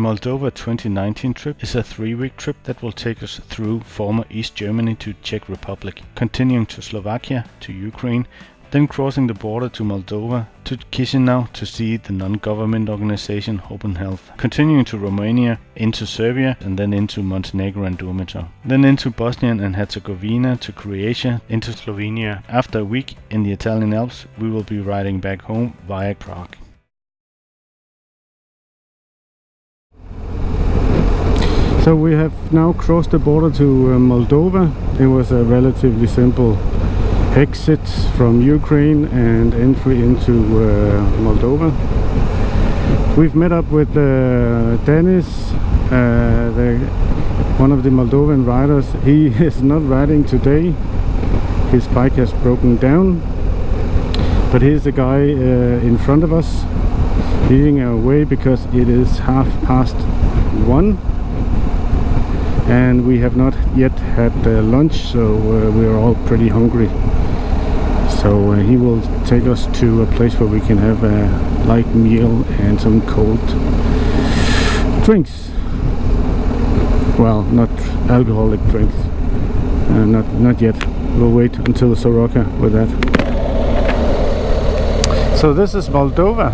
Moldova 2019 trip is a 3-week trip that will take us through former East Germany to Czech Republic, continuing to Slovakia, to Ukraine, then crossing the border to Moldova, to Chisinau to see the non-government organization Open Health, continuing to Romania, into Serbia, and then into Montenegro and Dumitru. Then into Bosnia and Herzegovina, to Croatia, into Slovenia. After a week in the Italian Alps, we will be riding back home via Prague. So we have now crossed the border to Moldova. It was a relatively simple exit from Ukraine and entry into Moldova. We've met up with Dennis, one of the Moldovan riders. He is not riding today. His bike has broken down, but here's the guy in front of us leading our way because it is 1:30 and we have not yet had lunch, so we are all pretty hungry. So he will take us to a place where we can have a light meal and some cold drinks. Well, not alcoholic drinks. Not yet. We'll wait until Soroca with that. So this is Moldova.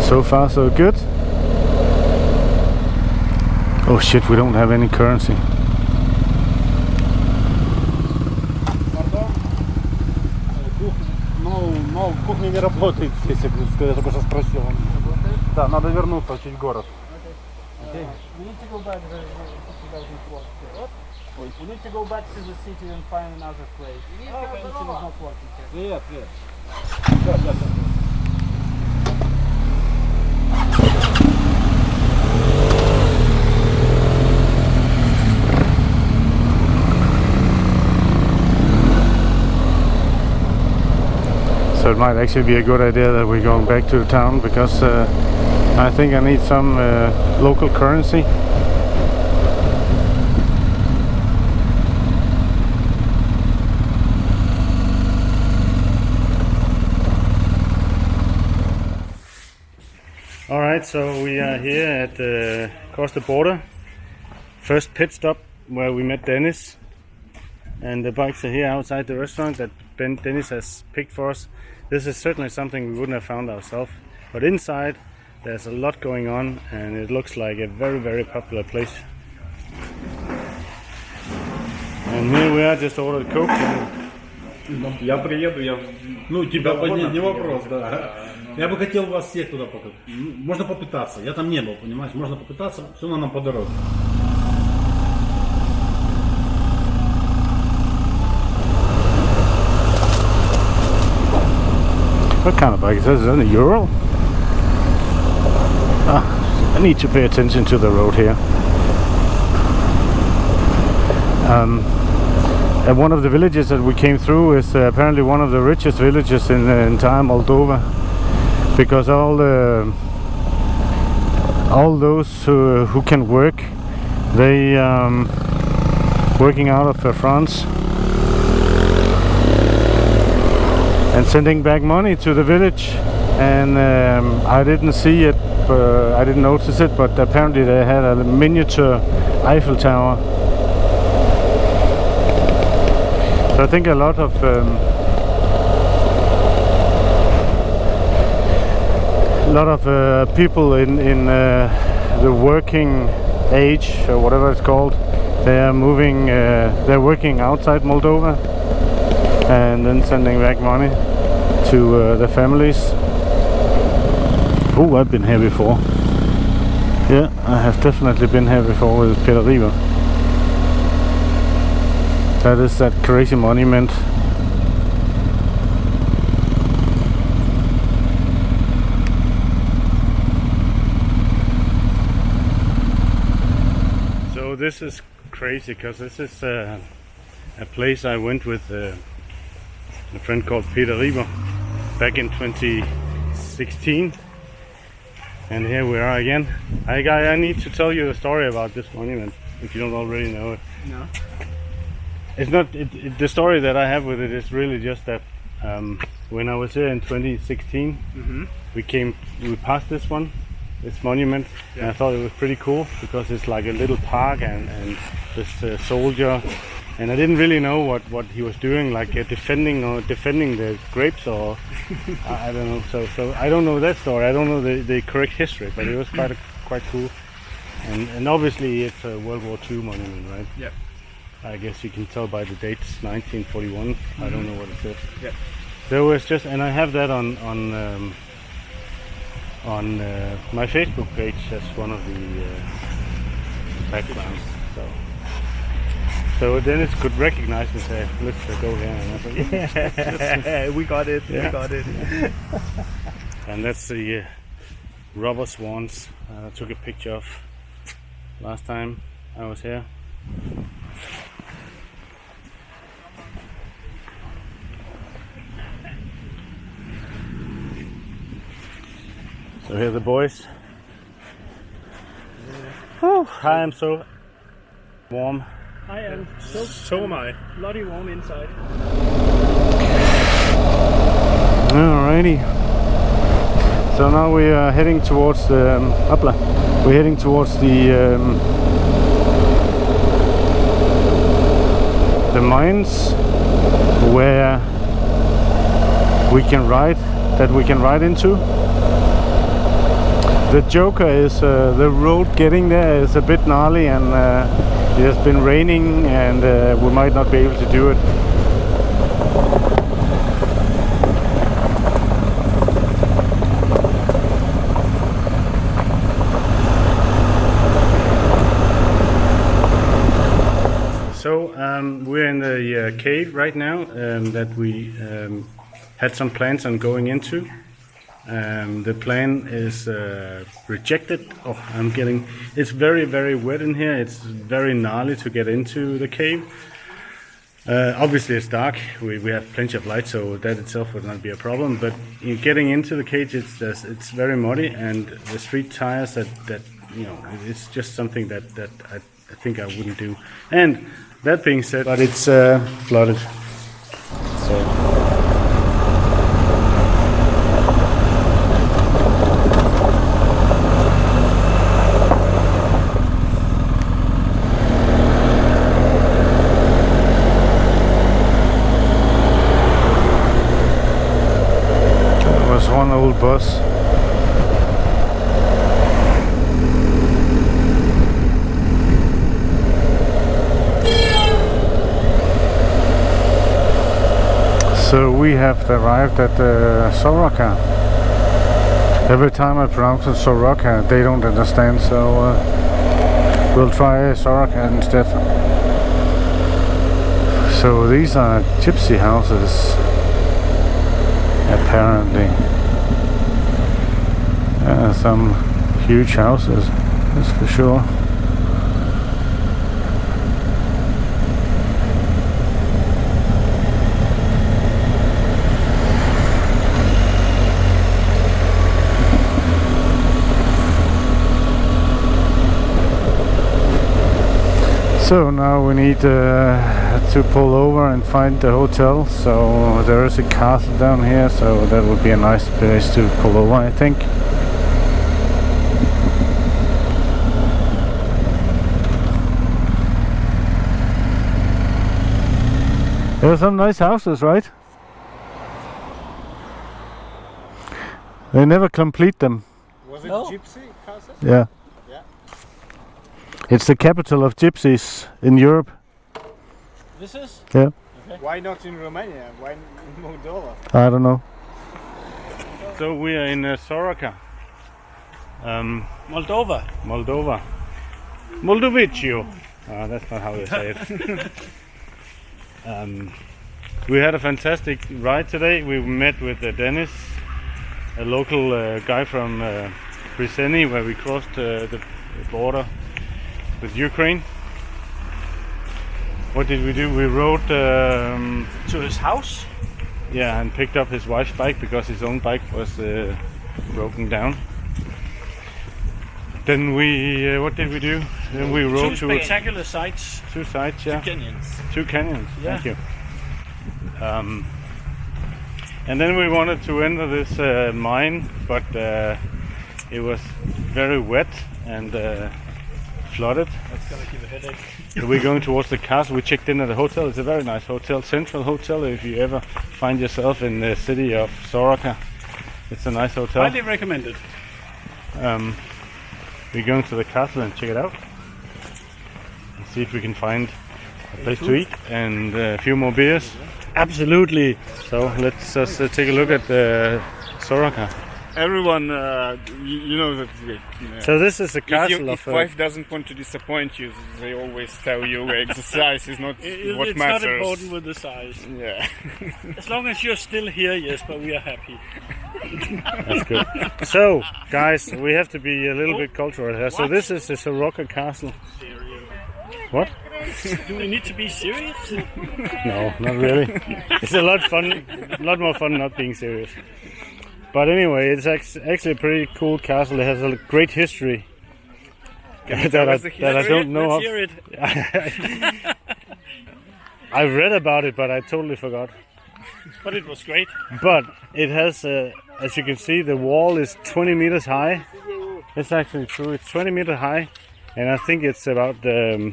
So far so good. Oh shit, we don't have any currency. Ну, кухня не работает здесь, я только что спросил. Да, надо вернуться чуть в город. We need to go back we need to go back to the city and find another place. The kitchen is not working here. Привет, привет. Да. So it might actually be a good idea that we're going back to the town, because I think I need some local currency. Alright, so we are here at across the border. First pit stop where we met Dennis. And the bikes are here outside the restaurant that Dennis has picked for us. This is certainly something we wouldn't have found ourselves. But inside there's a lot going on and it looks like a very, very popular place. And here we are, just ordered Coke. Я приеду, ну тебя поднять, не вопрос, да. Я бы хотел вас всех туда покатать. Можно попытаться, я там не был, понимаешь, можно попытаться, все нам по дороге. What kind of bike is this? Is that a Ural? I need to pay attention to the road here. One of the villages that we came through is apparently one of the richest villages in the entire Moldova, because all those who can work, they working out of France and sending back money to the village. And I didn't see it, I didn't notice it, but apparently they had a miniature Eiffel Tower. So I think a lot of people in the working age, or whatever it's called, they are moving, they're working outside Moldova and then sending back money to the families. Oh, I've been here before. Yeah, I have definitely been here before with Peter Riber. That is that crazy monument. So this is crazy, because this is a place I went with a friend called Peter Riber back in 2016. And here we are again. I need to tell you a story about this monument, if you don't already know it. No. It's not. The story that I have with it is really just that when I was here in 2016, we passed this one, this monument, and I thought it was pretty cool because it's like a little park and this soldier, and I didn't really know what he was doing, like defending the grapes, or I don't know. So I don't know that story. I don't know the correct history, but it was quite cool. And obviously it's a World War II monument, right? Yeah. I guess you can tell by the dates, 1941. I don't know what it says. Yeah. So it's just, and I have that on my Facebook page as one of the backgrounds. So Dennis could recognize and say, let's go here. And I thought, Yeah, we got it. Yeah. We got it. And that's the rubber swans I took a picture of last time I was here. So here are the boys. Oh, I am so warm. I am So am I. bloody warm inside. Alrighty. So now we are heading towards the We're heading towards the mines where we can ride into. The joker is the road getting there is a bit gnarly, and it has been raining, and we might not be able to do it. So we're in the cave right now that we had some plans on going into. The plan is rejected. It's very, very wet in here. It's very gnarly to get into the cave. Obviously it's dark. We have plenty of light, so that itself would not be a problem. But getting into the cage, it's very muddy, and the street tires that it's just something that I think I wouldn't do. And that being said, but it's flooded. So. One old bus. So we have arrived at Soroca. Every time I pronounce it Soroca, they don't understand, so we'll try Soroca instead. So these are gypsy houses, apparently. Some huge houses, that's for sure. So now we need to pull over and find the hotel. So there is a castle down here, so that would be a nice place to pull over, I think. There are some nice houses, right? They never complete them. Was it Gypsy castle? Yeah. Yeah. It's the capital of gypsies in Europe. This is? Yeah. Okay. Why not in Romania? Why in Moldova? I don't know. So we are in Soroca. Moldova. Moldovicchio. That's not how they say it. We had a fantastic ride today. We met with Dennis, a local guy from Briseni, where we crossed the border with Ukraine. What did we do? We rode To his house. yeah, and picked up his wife's bike because his own bike was broken down. Then we what did we do? Then we rode Two spectacular sights. two sites, yeah. Two canyons. Two canyons. Yeah. Thank you. And then we wanted to enter this mine, but it was very wet and flooded. That's gonna give a headache. We're going towards the castle. We checked in at the hotel. It's a very nice hotel, central hotel. If you ever find yourself in the city of Soroca, it's a nice hotel. Highly recommended. We're going to the castle and check it out and see if we can find a place to eat and a few more beers. Absolutely. So let's just take a look at Soroca. Everyone, you know that. So this is the castle if of. wife doesn't want to disappoint you, they always tell you exercise is not what it's matters. not important with the size. Yeah. As long as you're still here, yes, but we are happy. That's good. So, guys, we have to be a little bit cultural here. So this is the Soroca castle. What? Do we need to be serious? No, not really. It's a lot more fun not being serious. But anyway, it's actually a pretty cool castle. It has a great history that I don't know Let's of. hear it. I've read about it, but I totally forgot. But it was great. But it has, as you can see, the wall is 20 meters high. It's actually true. It's 20 meters high, and I think it's about I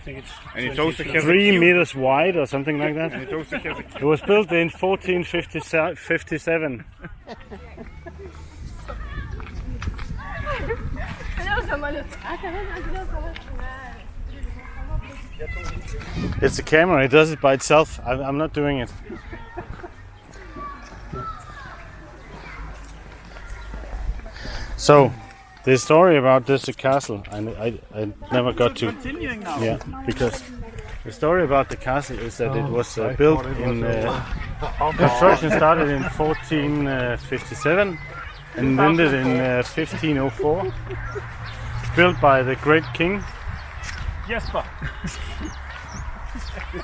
think it's. And it also has 3 meters wide or something like that. it also has It was built in 1457. It's a camera. It does it by itself. I'm not doing it. So, the story about this castle, I never got to. Continuing now. Yeah, because the story about the castle is that it was built in. Construction started in 1457 and ended in 1504. Built by the great king, Jesper,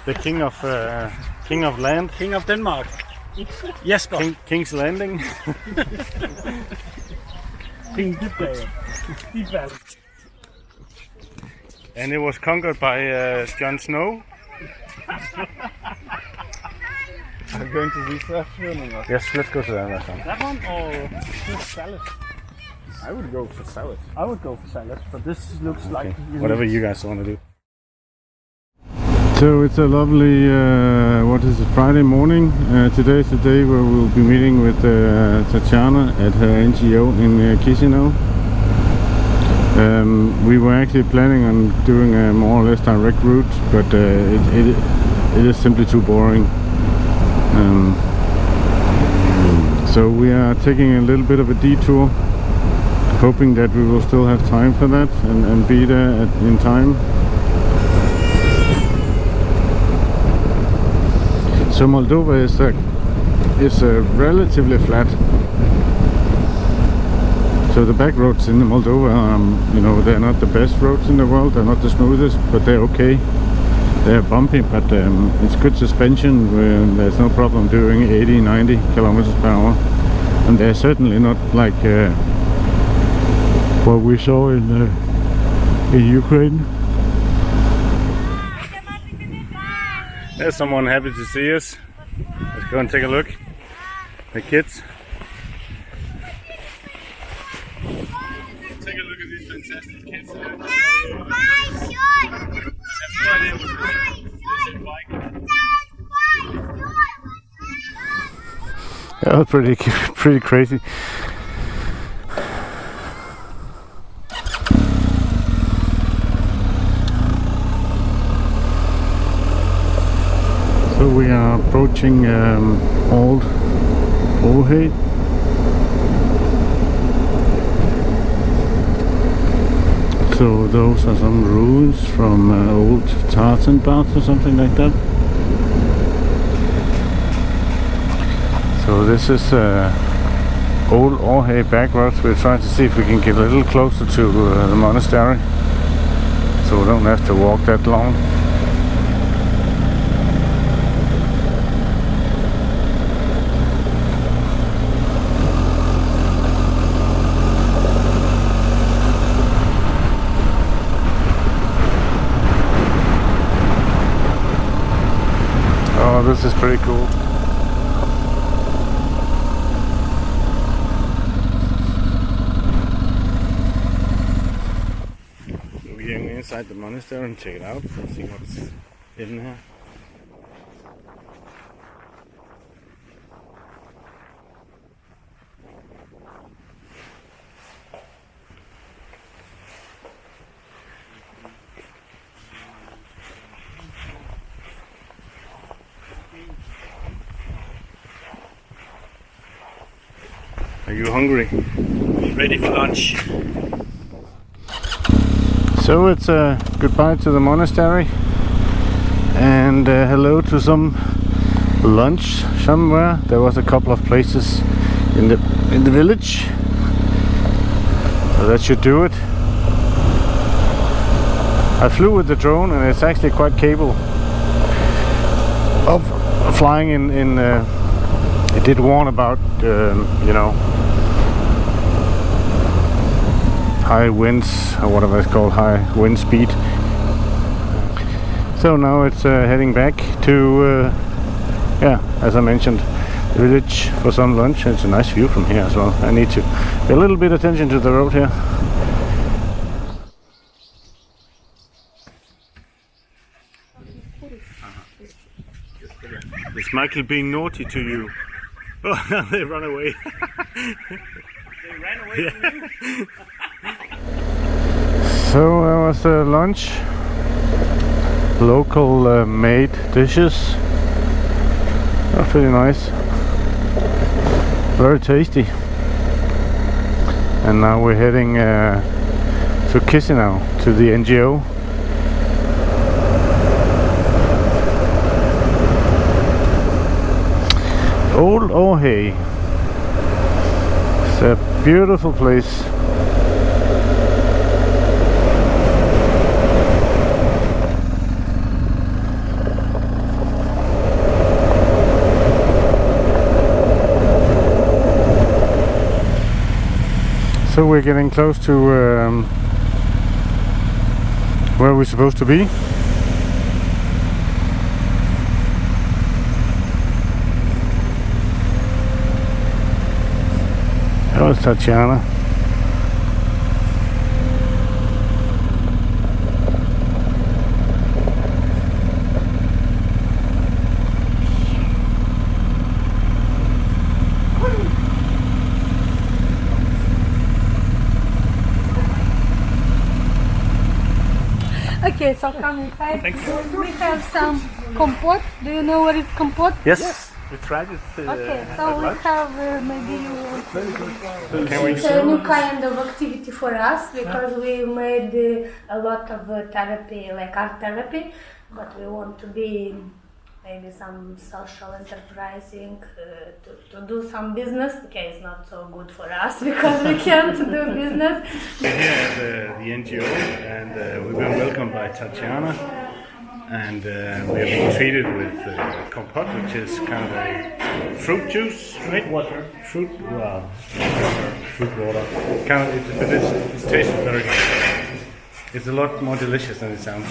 the king of land, King of Denmark. Jesper. King's Landing. King Dybvad. Dybvad. And it was conquered by Jon Snow. I'm going to this restaurant or not? Yes, let's go to that restaurant. That one or just salad? I would go for salad. I would go for salad, but this looks like Whatever you guys want to do. So it's a lovely, Friday morning. Today is the day where we'll be meeting with Tatiana at her NGO in Chisinau. We were actually planning on doing a more or less direct route, but it is simply too boring. So we are taking a little bit of a detour, hoping that we will still have time for that and be there in time. So Moldova is relatively flat. So the back roads in Moldova, they're not the best roads in the world. They're not the smoothest, but they're okay. They're bumpy, but it's good suspension. There's no problem doing 80-90 kilometers per hour, and they're certainly not like what we saw in Ukraine. There's someone happy to see us. Let's go and take a look. The kids. Take a look at these fantastic kids. That was pretty crazy. So we are approaching Old Orhei. So those are some ruins from old tartan baths or something like that. So this is Old Orhei backroads. We're trying to see if we can get a little closer to the monastery, so we don't have to walk that long. Oh, this is pretty cool. inside the monastery and check it out. See what's in here. Are you hungry? Ready for lunch. So it's goodbye to the monastery and hello to some lunch somewhere. There was a couple of places in the village, so that should do it. I flew with the drone and it's actually quite capable of flying in it did warn about you know, high winds, or whatever it's called, high wind speed. So now it's heading back to yeah, as I mentioned, the village for some lunch. It's a nice view from here as well. I need to pay a little bit attention to the road here. Is Michael being naughty to you? Oh, they run away. They ran away from you? So there was lunch, local made dishes. Oh, pretty nice, very tasty. And now we're heading to Chisinau, to the NGO. Old Orhei. It's a beautiful place. So we're getting close to where we're supposed to be. That was Tatiana. Okay, so come inside. We have some compot. Do you know what is compot? Yes, we tried it. Okay, so we have maybe you want Can we it's a new kind of activity for us because we made a lot of therapy, like art therapy, but we want to be maybe some social enterprising to do some business. Okay, it's not so good for us because we can't do business. We're here at the NGO and we've been welcomed by Tatiana, and we have been treated with compote, which is kind of a fruit juice, right? Water. Fruit water. Kind of, but it tastes very good. It's a lot more delicious than it sounds.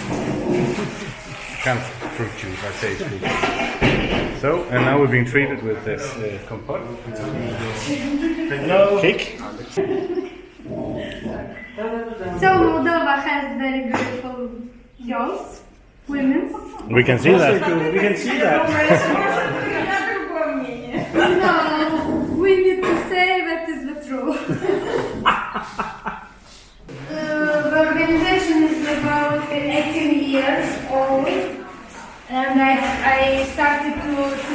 Kind of fruit juice, I'd say it's fruit juice. So, and now we're being treated with this compote. Cake. So Moldova has very beautiful girls, women. We can see that. We can see that. No, we need to say that is the truth. The organization is about 18 years old, and I started to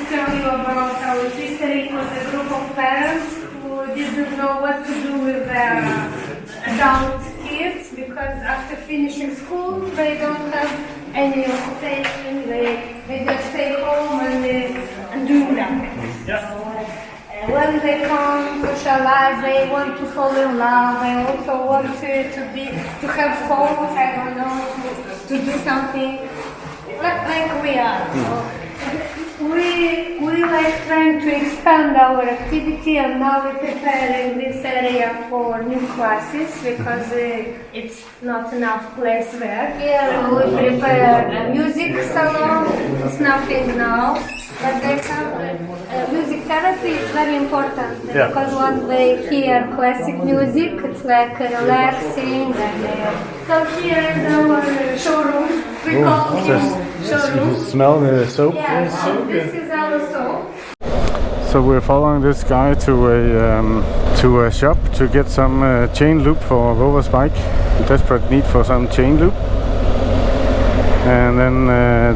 tell you about our history. It was a group of parents who didn't know what to do with their adult kids because after finishing school they don't have any occupation, they just stay home and do nothing. Yeah. When they come socialize, they want to fall in love. They also want to have phones. I don't know, to do something like we are. So we like trying to expand our activity, and now we're preparing this area for new classes because it's not enough place there. Here we prepare a music salon. It's nothing now, but they have a music therapy is very important Yeah. because when they hear classic music, it's like relaxing. And so here is our showroom. We call it showroom. Smell the soap. Yeah, so this is our soap. So we're following this guy to a shop to get some chain loop for Rover's bike. Desperate need for some chain loop. And then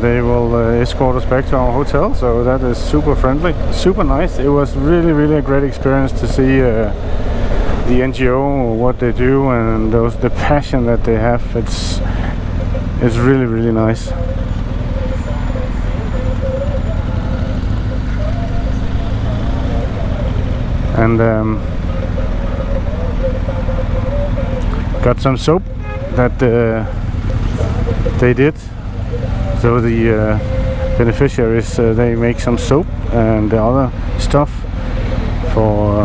they will escort us back to our hotel, so that is super friendly, super nice. It was really a great experience to see the NGO, what they do, and the passion that they have. It's really nice. And got some soap that they did. So the beneficiaries, they make some soap and the other stuff for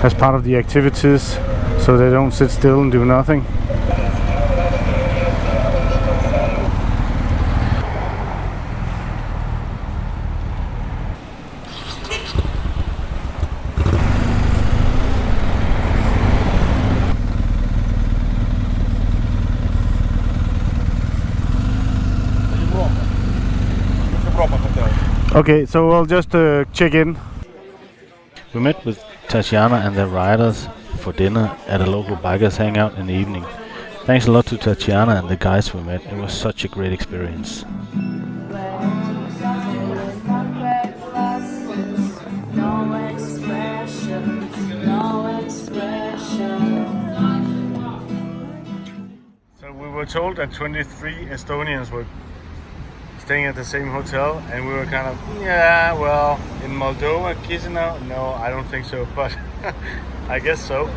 as part of the activities, so they don't sit still and do nothing. Okay, so we'll just check in. We met with Tatiana and the riders for dinner at a local bikers hangout in the evening. Thanks a lot to Tatiana and the guys we met. It was such a great experience. So we were told that 23 Estonians were staying at the same hotel, and we were kind of, yeah, well, in Moldova, Chisinau, no, I don't think so, but I guess so.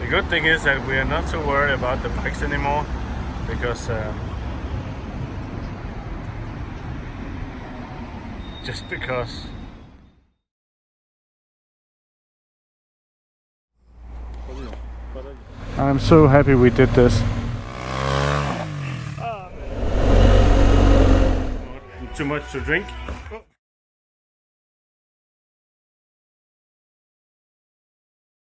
The good thing is that we are not so worried about the bikes anymore, because just because. I'm so happy we did this. Too much to drink.